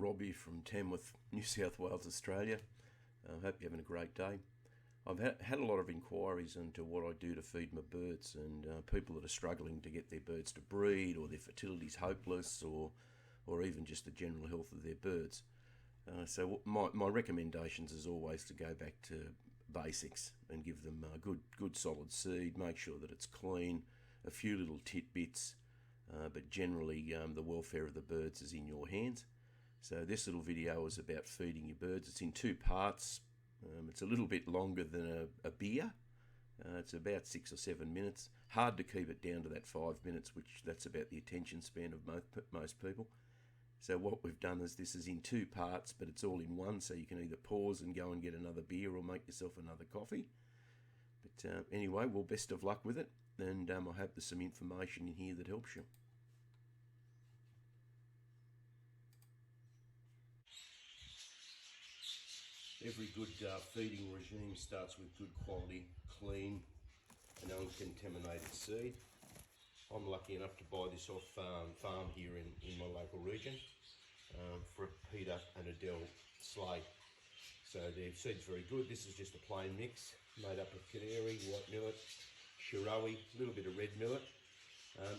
Robbie from Tamworth, New South Wales, Australia. I hope you're having a great day. I've had a lot of inquiries into what I do to feed my birds, and people that are struggling to get their birds to breed, or their fertility's hopeless, or even just the general health of their birds. So my recommendations is always to go back to basics and give them good solid seed, make sure that it's clean, a few little tidbits, but generally the welfare of the birds is in your hands. So this little video is about feeding your birds. It's in two parts. It's a little bit longer than a beer. It's about 6 or 7 minutes. Hard to keep it down to that 5 minutes, that's about the attention span of most people. So what we've done is this is in two parts, but it's all in one, so you can either pause and go and get another beer or make yourself another coffee. But anyway, well, best of luck with it, and I hope there's some information in here that helps you. Every good feeding regime starts with good quality, clean and uncontaminated seed. I'm lucky enough to buy this off farm here in my local region for Peter and Adele Slade. So their seed's very good. This is just a plain mix made up of canary, white millet, shiroi, a little bit of red millet,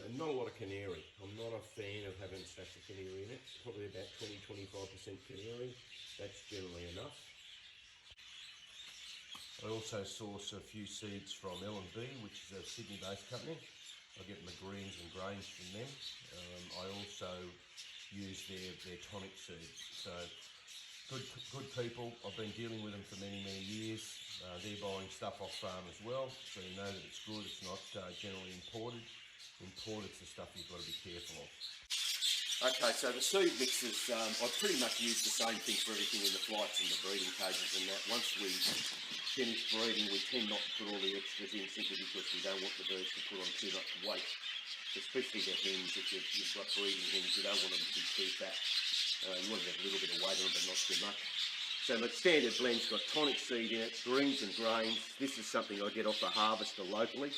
and not a lot of canary. I'm not a fan of having stacks of canary in it. Probably about 20-25% canary. That's generally enough. I also source a few seeds from L&B, which is a Sydney-based company. I get my greens and grains from them. I also use their tonic seeds. So good people. I've been dealing with them for many years. They're buying stuff off farm as well, so you know that it's good. It's not generally imported. Imported's the stuff you've got to be careful of. Okay, so the seed mixes, I pretty much use the same thing for everything in the flights and the breeding cages and that. Once we finish breeding, we tend not to put all the extras in simply because we don't want the birds to put on too much weight, especially the hens. If you've got breeding hens, you don't want them to be too fat. You want to have a little bit of weight on them, but not too much. So my standard blend's got tonic seed in it, greens and grains. This is something I get off a harvester locally.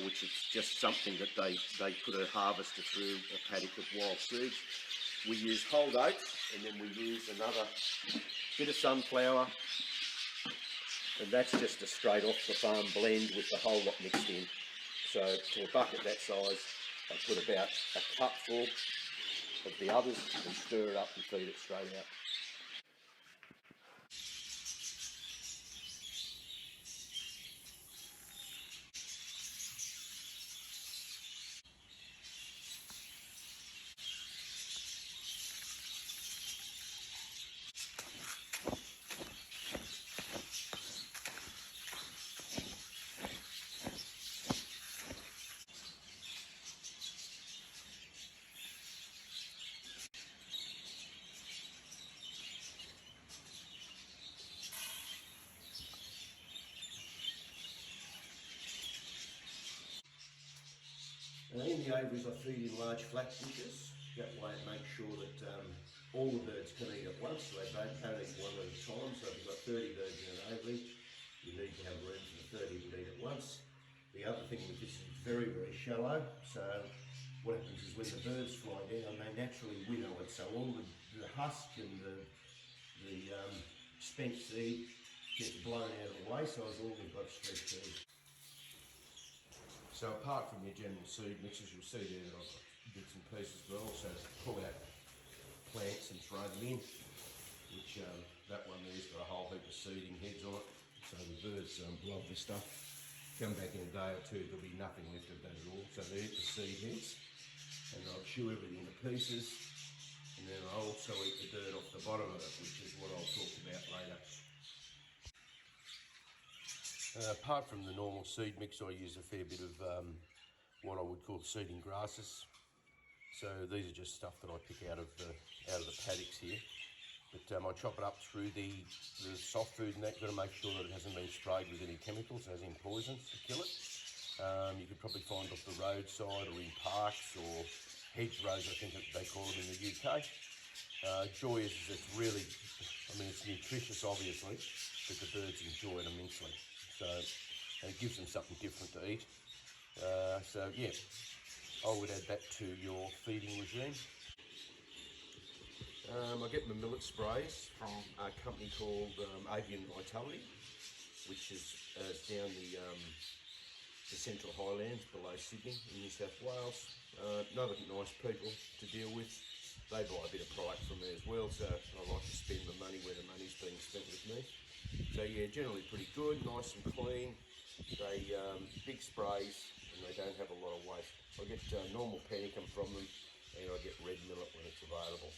Which is just something that they put a harvester through a paddock of wild seeds. We use whole oats, and then we use another bit of sunflower, and that's just a straight off the farm blend with the whole lot mixed in. So to a bucket that size, I put about a cupful of the others and stir it up and feed it straight out. In the aviaries I feed in large flat dishes. That way it makes sure that all the birds can eat at once, so they don't eat one at a time. So if you've got 30 birds in an aviary, you need to have room for the 30 to eat at once. The other thing with this is very shallow, so what happens is when the birds fly down, they naturally winnow it, so all the husk and the spent seed gets blown out of the way, so all we've got is fresh seed. So apart from your general seed mixes, you'll see there that I've got bits and pieces, but also pull out plants and throw them in, which that one there's got a whole heap of seeding heads on it, so the birds love this stuff. Come back in a day or two, there'll be nothing left of that at all. So they eat the seed heads, and I'll chew everything to pieces, and then I'll also eat the dirt off the bottom of it, which is what I'll talk about later. Apart from the normal seed mix, I use a fair bit of what I would call seeding grasses. So these are just stuff that I pick out of the paddocks here. But I chop it up through the soft food, and that. Got to make sure that it hasn't been sprayed with any chemicals, as in poisons to kill it. You could probably find off the roadside or in parks or hedgerows, I think that they call them in the UK. Joy is it's really, I mean, it's nutritious obviously, but the birds enjoy it immensely. So it gives them something different to eat. So yeah, I would add that to your feeding regime. I get my millet sprays from a company called Avian Vitality, which is down the Central Highlands below Sydney in New South Wales. Another nice people to deal with. They buy a bit of product from me as well, so I like to spend the money where the money's being spent with me. So yeah, generally pretty good, nice and clean. They big sprays and they don't have a lot of waste. I get normal panicum from them, and I get red millet when it's available.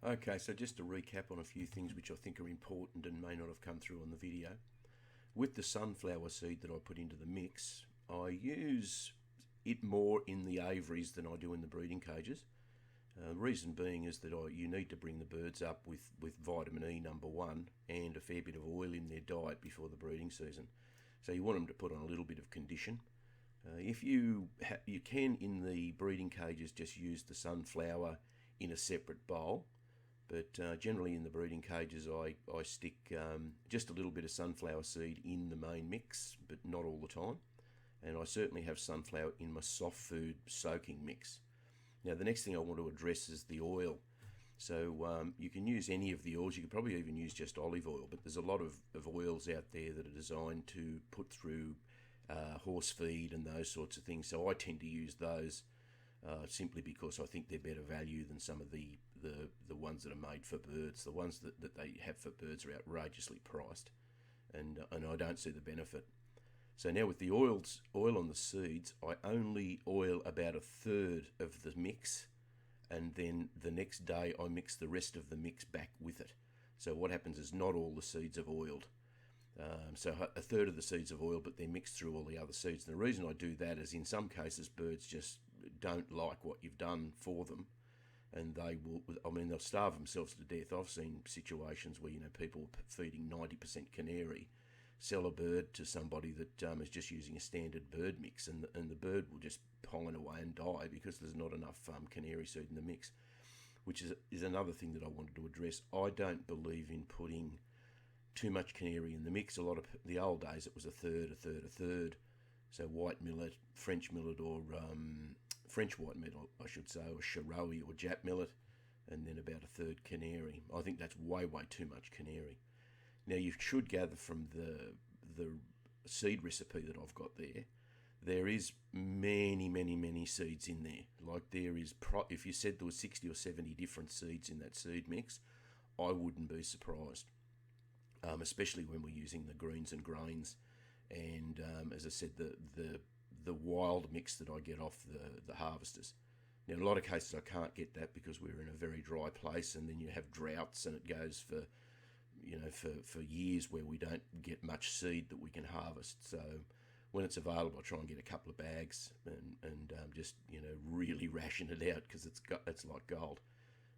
Okay, so just to recap on a few things which I think are important and may not have come through on the video. With the sunflower seed that I put into the mix, I use it more in the aviaries than I do in the breeding cages. The reason being is that you need to bring the birds up with vitamin E, number one, and a fair bit of oil in their diet before the breeding season. So you want them to put on a little bit of condition. If you can, in the breeding cages, just use the sunflower in a separate bowl. But generally in the breeding cages I stick just a little bit of sunflower seed in the main mix, but not all the time. And I certainly have sunflower in my soft food soaking mix. Now the next thing I want to address is the oil. So you can use any of the oils. You could probably even use just olive oil, but there's a lot of oils out there that are designed to put through horse feed and those sorts of things. So I tend to use those simply because I think they're better value than some of the ones that are made for birds. The ones that they have for birds are outrageously priced, and I don't see the benefit. So now with the oil on the seeds, I only oil about a third of the mix, and then the next day I mix the rest of the mix back with it. So what happens is not all the seeds have oiled. So a third of the seeds have oil, but they're mixed through all the other seeds. And the reason I do that is in some cases birds just don't like what you've done for them, and they'll starve themselves to death. I've seen situations where people feeding 90% canary sell a bird to somebody that is just using a standard bird mix, and the bird will just pine away and die because there's not enough canary seed in the mix, which is another thing that I wanted to address. I don't believe in putting too much canary in the mix. A lot of the old days it was a third. So white millet, French millet, or French white millet, I should say, or Charrois or Jap millet, and then about a third canary. I think that's way too much canary. Now you should gather from the seed recipe that I've got there is many seeds in there. Like there is, if you said there was 60 or 70 different seeds in that seed mix, I wouldn't be surprised. Especially when we're using the greens and grains, and as I said, the wild mix that I get off the harvesters. Now, in a lot of cases, I can't get that because we're in a very dry place, and then you have droughts, and it goes for years where we don't get much seed that we can harvest. So when it's available, I try and get a couple of bags and just really ration it out because it's like gold.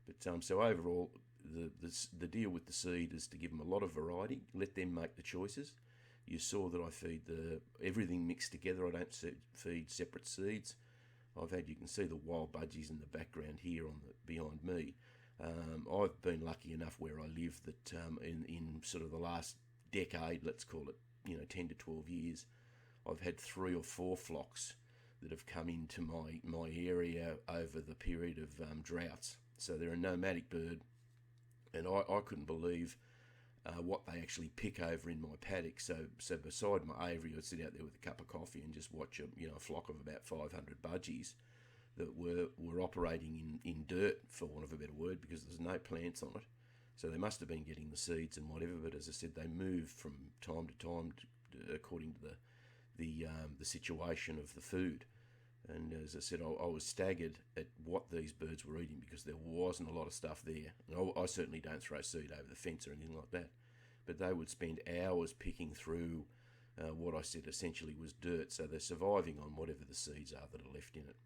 But so overall, the deal with the seed is to give them a lot of variety, let them make the choices. You saw that I feed everything mixed together. I don't feed separate seeds. You can see the wild budgies in the background here behind me. I've been lucky enough where I live that in sort of the last decade, let's call it, 10 to 12 years, I've had 3 or 4 flocks that have come into my area over the period of droughts. So they're a nomadic bird, and I couldn't believe what they actually pick over in my paddock. So beside my aviary, I'd sit out there with a cup of coffee and just watch a flock of about 500 budgies that were operating in dirt, for want of a better word, because there's no plants on it. So they must have been getting the seeds and whatever. But as I said, they move from time to time according to the situation of the food. And as I said, I was staggered at what these birds were eating because there wasn't a lot of stuff there. And I certainly don't throw seed over the fence or anything like that. But they would spend hours picking through what I said essentially was dirt. So they're surviving on whatever the seeds are that are left in it.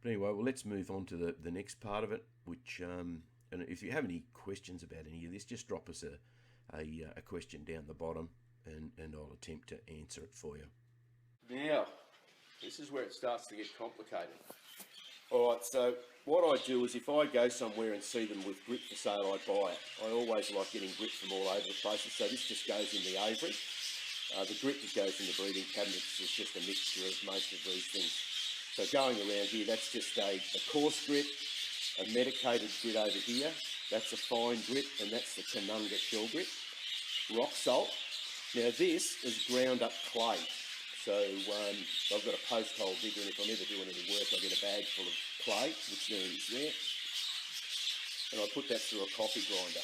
But anyway, well, let's move on to the next part of it, which, and if you have any questions about any of this, just drop us a question down the bottom and I'll attempt to answer it for you. Now, this is where it starts to get complicated. Alright, so what I do is if I go somewhere and see them with grit for sale, I buy it. I always like getting grit from all over the places, so this just goes in the aviary. The grit that goes in the breeding cabinets is just a mixture of most of these things. So going around here, that's just a coarse grit, a medicated grit over here, that's a fine grit, and that's the Canunga shell grit. Rock salt. Now this is ground up clay. So I've got a post hole digger, and if I'm ever doing any work, I get a bag full of clay, which there is there, and I put that through a coffee grinder.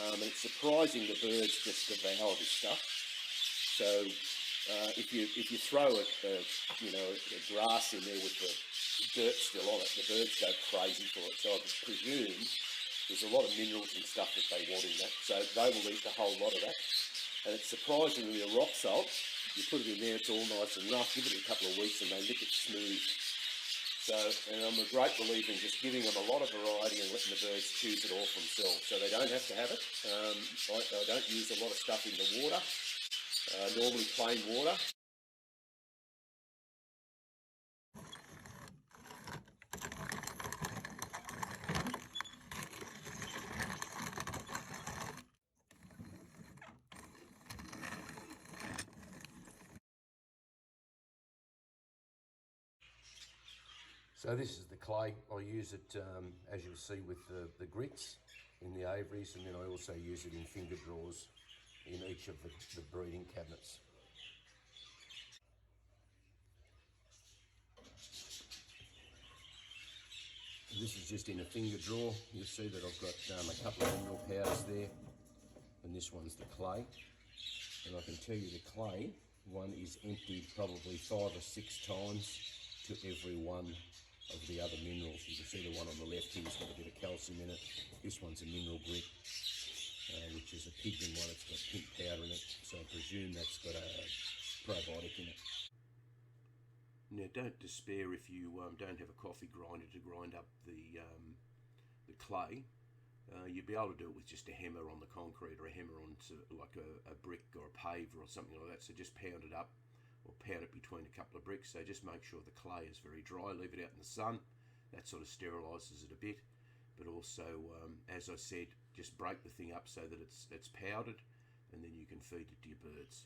And it's surprising the birds just devour this stuff. So if you throw a grass in there with the dirt still on it, the birds go crazy for it. So I presume there's a lot of minerals and stuff that they want in that. So they will eat a whole lot of that. And it's surprisingly a rock salt. You put it in there, it's all nice and rough. Give it a couple of weeks and they lick it smooth. So, and I'm a great believer in just giving them a lot of variety and letting the birds choose it all for themselves. So they don't have to have it. I don't use a lot of stuff in the water. Normally plain water. So this is the clay. I use it, as you'll see, with the grits in the aviaries, and then I also use it in finger drawers in each of the breeding cabinets. This is just in a finger drawer. You'll see that I've got a couple of mineral powders there, and this one's the clay. And I can tell you the clay one is emptied probably 5 or 6 times to every one of the other minerals. You can see the one on the left here has got a bit of calcium in it. This one's a mineral grit, which is a pigment one. It's got pink powder in it, so I presume that's got a probiotic in it. Now, don't despair if you don't have a coffee grinder to grind up the clay. You'd be able to do it with just a hammer on the concrete, or a hammer onto like a brick or a paver or something like that. So just pound it up, or pound it between a couple of bricks. So just make sure the clay is very dry. Leave it out in the sun. That sort of sterilises it a bit. But also, as I said, just break the thing up so that it's powdered, and then you can feed it to your birds.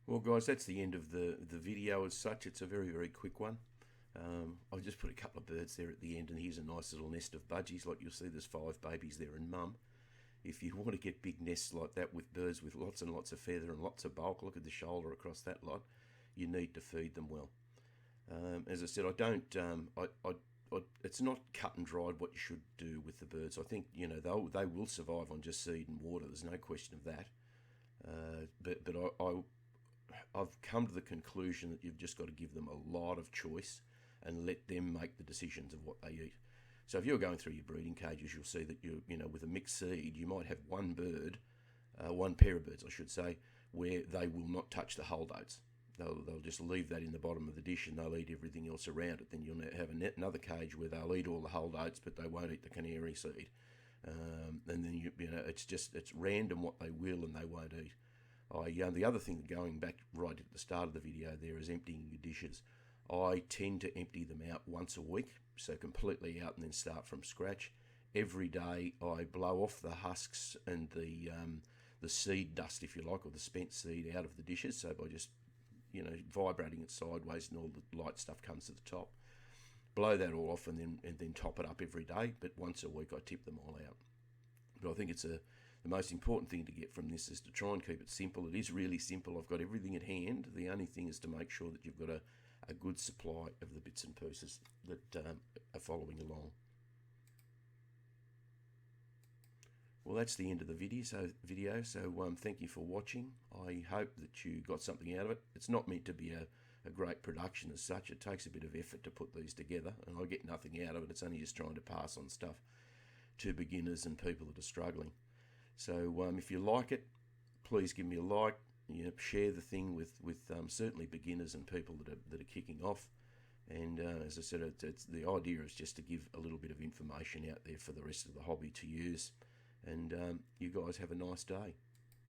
Well, guys, that's the end of the video as such. It's a very, very quick one. I'll just put a couple of birds there at the end, and here's a nice little nest of budgies. Like you'll see, there's 5 babies there and mum. If you want to get big nests like that with birds with lots and lots of feather and lots of bulk, look at the shoulder across that lot, you need to feed them well. As I said, I don't. It's not cut and dried what you should do with the birds. I think they will survive on just seed and water. There's no question of that. But I've come to the conclusion that you've just got to give them a lot of choice and let them make the decisions of what they eat. So if you're going through your breeding cages, you'll see that with a mixed seed, you might have one pair of birds, I should say, where they will not touch the holdouts. They'll just leave that in the bottom of the dish and they'll eat everything else around it. Then you'll have another cage where they'll eat all the holdouts, but they won't eat the canary seed. And then it's random what they will and they won't eat. The other thing, going back right at the start of the video there, is emptying your dishes. I tend to empty them out once a week, so completely out and then start from scratch. Every day I blow off the husks and the seed dust, if you like, or the spent seed out of the dishes, so by just vibrating it sideways and all the light stuff comes to the top. Blow that all off and then top it up every day, but once a week I tip them all out. But I think the most important thing to get from this is to try and keep it simple. It is really simple. I've got everything at hand. The only thing is to make sure that you've got a good supply of the bits and pieces that are following along. Well, that's the end of the video. So thank you for watching. I hope that you got something out of it. It's not meant to be a great production as such. It takes a bit of effort to put these together, and I get nothing out of it. It's only just trying to pass on stuff to beginners and people that are struggling. So if you like it, please give me a like. Share the thing with certainly beginners and people that are kicking off. And as I said, the idea is just to give a little bit of information out there for the rest of the hobby to use. And you guys have a nice day.